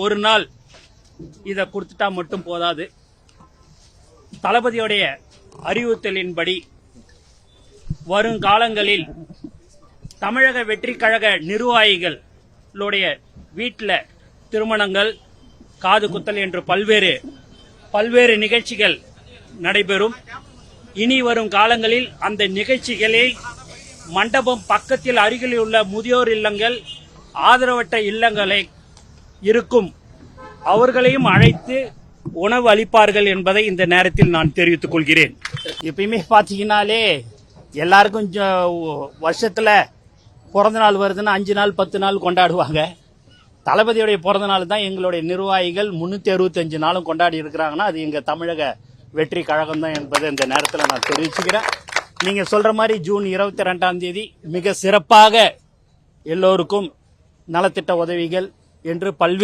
ஒரு நாள் இதை கொடுத்துட்டா மட்டும் போதாது. தளபதியுடைய அறிவுறுத்தலின்படி வருங்காலங்களில் தமிழக வெற்றி கழக நிர்வாகிகளுடைய வீட்டில் திருமணங்கள், காது குத்தல் என்று பல்வேறு நிகழ்ச்சிகள் நடைபெறும். இனி வரும் காலங்களில் அந்த நிகழ்ச்சிகளை மண்டபம் பக்கத்தில் அருகில் உள்ள முதியோர் இல்லங்கள், ஆதரவற்ற இல்லங்களை இருக்கும் அவர்களையும் அழைத்து உணவு அளிப்பார்கள் என்பதை இந்த நேரத்தில் நான் தெரிவித்துக் கொள்கிறேன். எப்பயுமே பார்த்தீங்கன்னாலே எல்லாருக்கும் வருஷத்துல பிறந்த நாள் வருதுன்னா 5 நாள் 10 நாள் கொண்டாடுவாங்க. தளபதியுடைய பிறந்த நாள் தான் எங்களுடைய நிர்வாகிகள் 365 நாளும் கொண்டாடி இருக்கிறாங்கன்னா அது எங்க தமிழக வெற்றி கழகம் தான் என்பதை இந்த நேரத்தில் நான் தெரிவிச்சுக்கிறேன். நீங்க சொல்ற மாதிரி ஜூன் 22ஆம் தேதி மிக சிறப்பாக எல்லோருக்கும் நலத்திட்ட உதவிகள் என்று பல்வேறு